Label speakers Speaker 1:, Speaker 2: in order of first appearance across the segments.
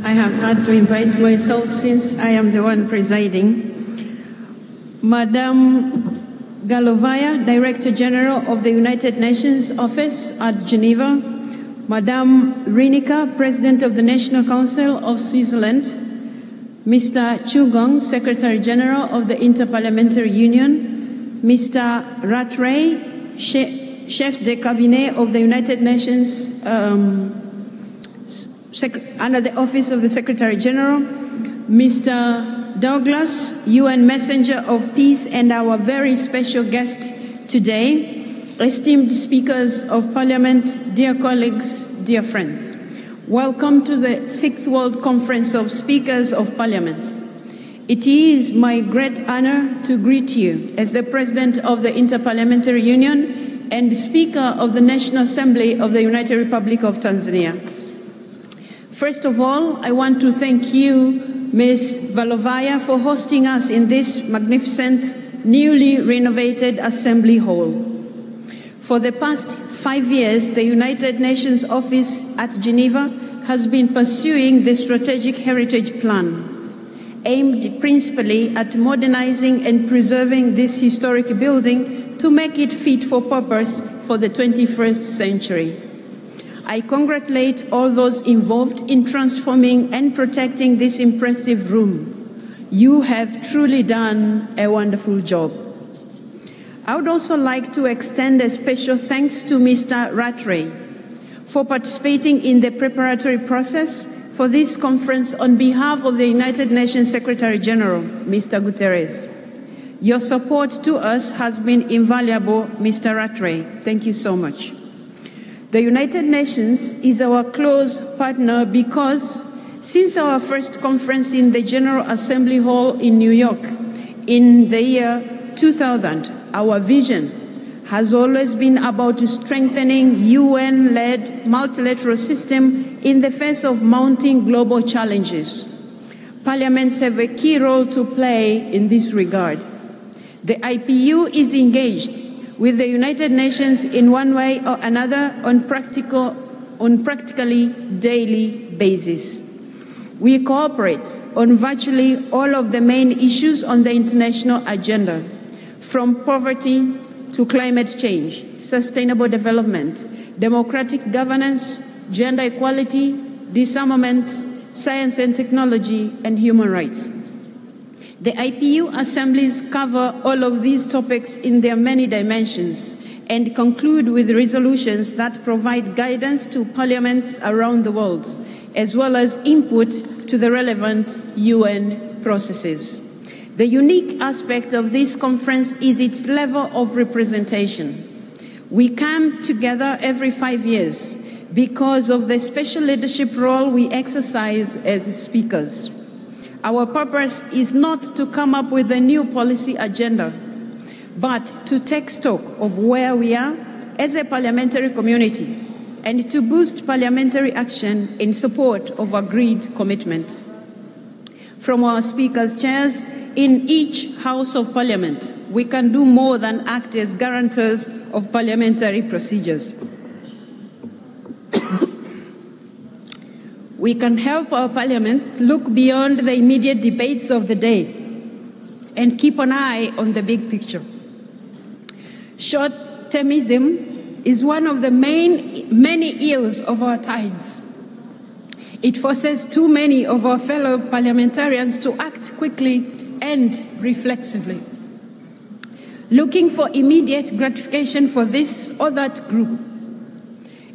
Speaker 1: I have had to invite myself since I am the one presiding. Madame Galovaya, Director General of the United Nations Office at Geneva, Madame Rinika, President of the National Council of Switzerland, Mr. Chugong, Secretary General of the Interparliamentary Union, Mr. Rattray, Chef de Cabinet of the United Nations under the Office of the Secretary General, Mr. Douglas, UN Messenger of Peace, and our very special guest today, esteemed speakers of Parliament, dear colleagues, dear friends. Welcome to the 6th World Conference of Speakers of Parliament. It is my great honor to greet you as the President of the Interparliamentary Union and Speaker of the National Assembly of the United Republic of Tanzania. First of all, I want to thank you, Ms. Valovaya, for hosting us in this magnificent, newly renovated Assembly Hall. For the past 5 years, the United Nations Office at Geneva has been pursuing the Strategic Heritage Plan, aimed principally at modernizing and preserving this historic building to make it fit for purpose for the 21st century. I congratulate all those involved in transforming and protecting this impressive room. You have truly done a wonderful job. I would also like to extend a special thanks to Mr. Rattray for participating in the preparatory process for this conference on behalf of the United Nations Secretary General, Mr. Guterres. Your support to us has been invaluable, Mr. Rattray. Thank you so much. The United Nations is our close partner because since our first conference in the General Assembly Hall in New York in the year 2000, our vision has always been about strengthening UN-led multilateral system in the face of mounting global challenges. Parliaments have a key role to play in this regard. The IPU is engaged with the United Nations in one way or another on practically daily basis. We cooperate on virtually all of the main issues on the international agenda, from poverty to climate change, sustainable development, democratic governance, gender equality, disarmament, science and technology, and human rights. The IPU assemblies cover all of these topics in their many dimensions and conclude with resolutions that provide guidance to parliaments around the world, as well as input to the relevant UN processes. The unique aspect of this conference is its level of representation. We come together every 5 years because of the special leadership role we exercise as speakers. Our purpose is not to come up with a new policy agenda, but to take stock of where we are as a parliamentary community and to boost parliamentary action in support of agreed commitments. From our speakers' chairs in each House of Parliament, we can do more than act as guarantors of parliamentary procedures. We can help our parliaments look beyond the immediate debates of the day and keep an eye on the big picture. Short-termism is one of the many ills of our times. It forces too many of our fellow parliamentarians to act quickly and reflexively, looking for immediate gratification for this or that group.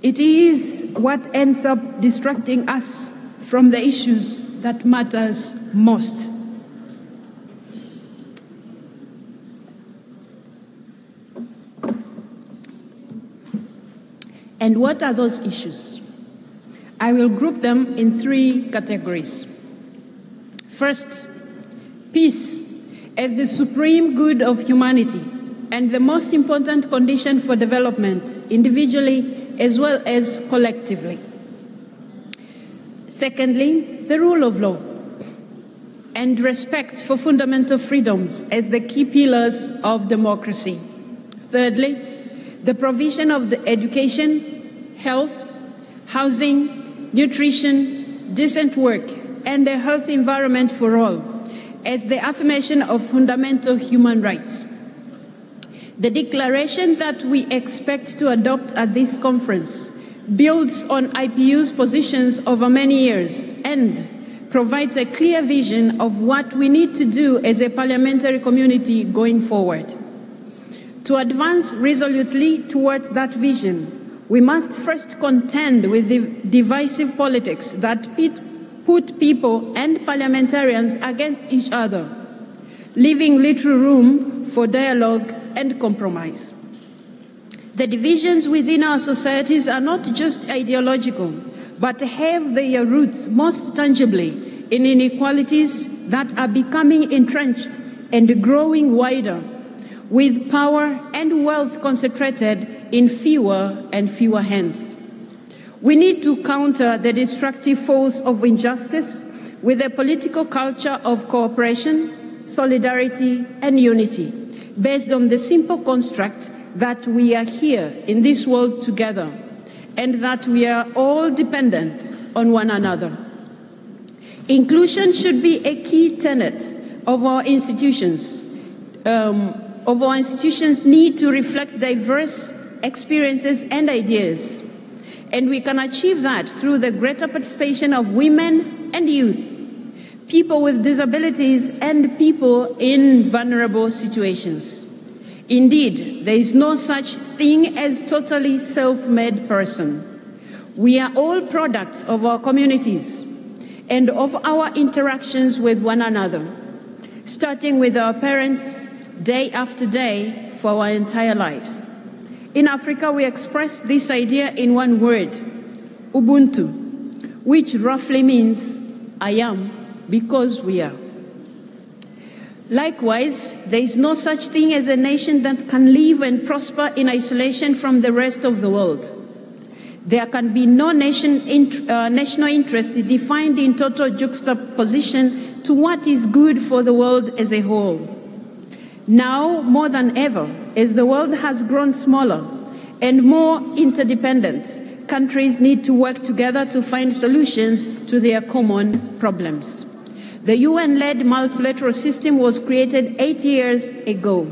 Speaker 1: It is what ends up distracting us from the issues that matters most. And what are those issues? I will group them in 3 categories. First, peace as the supreme good of humanity and the most important condition for development, individually as well as collectively. Secondly, the rule of law and respect for fundamental freedoms as the key pillars of democracy. Thirdly, the provision of the education, health, housing, nutrition, decent work, and a healthy environment for all as the affirmation of fundamental human rights. The declaration that we expect to adopt at this conference builds on IPU's positions over many years and provides a clear vision of what we need to do as a parliamentary community going forward. To advance resolutely towards that vision, we must first contend with the divisive politics that put people and parliamentarians against each other, leaving little room for dialogue and compromise. The divisions within our societies are not just ideological, but have their roots most tangibly in inequalities that are becoming entrenched and growing wider, with power and wealth concentrated in fewer and fewer hands. We need to counter the destructive force of injustice with a political culture of cooperation, solidarity, and unity, based on the simple construct that we are here in this world together and that we are all dependent on one another. Inclusion should be a key tenet of our institutions. Need to reflect diverse experiences and ideas. And we can achieve that through the greater participation of women and youth, people with disabilities, and people in vulnerable situations. Indeed, there is no such thing as totally self-made person. We are all products of our communities and of our interactions with one another, starting with our parents, day after day, for our entire lives. In Africa, we express this idea in one word, Ubuntu, which roughly means I am because we are. Likewise, there is no such thing as a nation that can live and prosper in isolation from the rest of the world. There can be no national interest defined in total juxtaposition to what is good for the world as a whole. Now, more than ever, as the world has grown smaller and more interdependent, countries need to work together to find solutions to their common problems. The UN-led multilateral system was created 8 years ago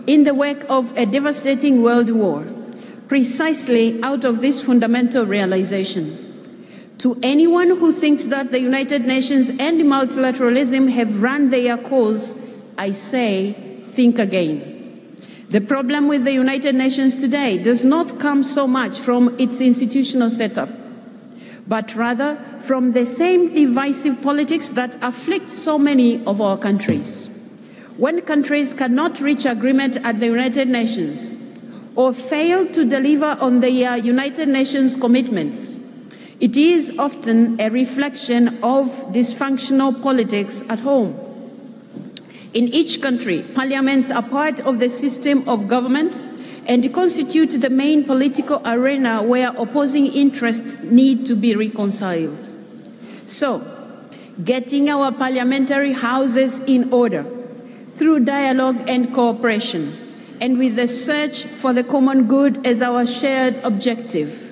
Speaker 1: in the wake of a devastating world war, precisely out of this fundamental realization. To anyone who thinks that the United Nations and multilateralism have run their course, I say, think again. The problem with the United Nations today does not come so much from its institutional setup, but rather from the same divisive politics that afflict so many of our countries. When countries cannot reach agreement at the United Nations or fail to deliver on their United Nations commitments, it is often a reflection of dysfunctional politics at home. In each country, parliaments are part of the system of government and constitute the main political arena where opposing interests need to be reconciled. So, getting our parliamentary houses in order through dialogue and cooperation, and with the search for the common good as our shared objective,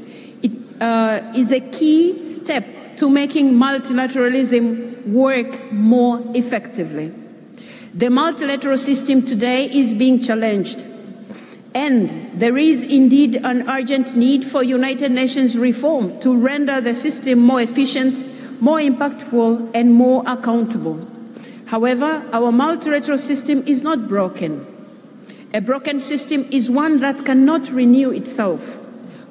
Speaker 1: is a key step to making multilateralism work more effectively. The multilateral system today is being challenged, and there is indeed an urgent need for United Nations reform to render the system more efficient, more impactful, and more accountable. However, our multilateral system is not broken. A broken system is one that cannot renew itself,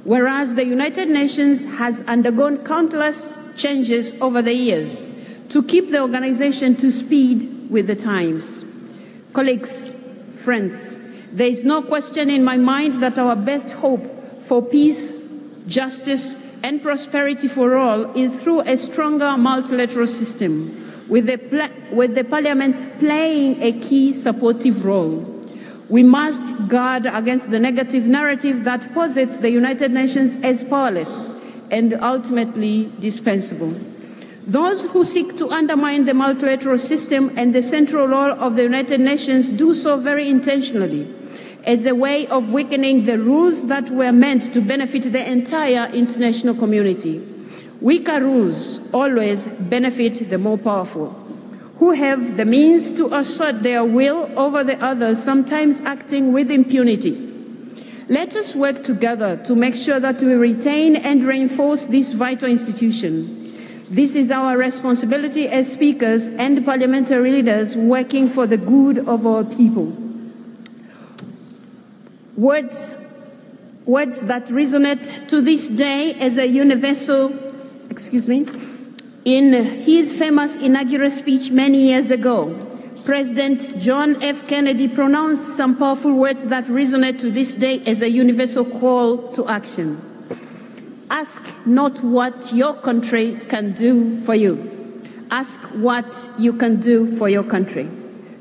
Speaker 1: whereas the United Nations has undergone countless changes over the years to keep the organization to speed with the times. Colleagues, friends, there is no question in my mind that our best hope for peace, justice, and prosperity for all is through a stronger multilateral system, with the parliaments playing a key supportive role. We must guard against the negative narrative that posits the United Nations as powerless and ultimately dispensable. Those who seek to undermine the multilateral system and the central role of the United Nations do so very intentionally, as a way of weakening the rules that were meant to benefit the entire international community. Weaker rules always benefit the more powerful, who have the means to assert their will over the others, sometimes acting with impunity. Let us work together to make sure that we retain and reinforce this vital institution. This is our responsibility as speakers and parliamentary leaders working for the good of our people. Words that resonate to this day as a universal, in his famous inaugural speech many years ago, President John F. Kennedy pronounced some powerful words that resonate to this day as a universal call to action. Ask not what your country can do for you. Ask what you can do for your country.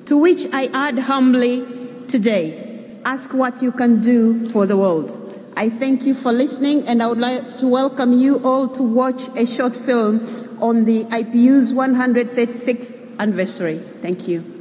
Speaker 1: To which I add humbly today, ask what you can do for the world. I thank you for listening, and I would like to welcome you all to watch a short film on the IPU's 136th anniversary. Thank you.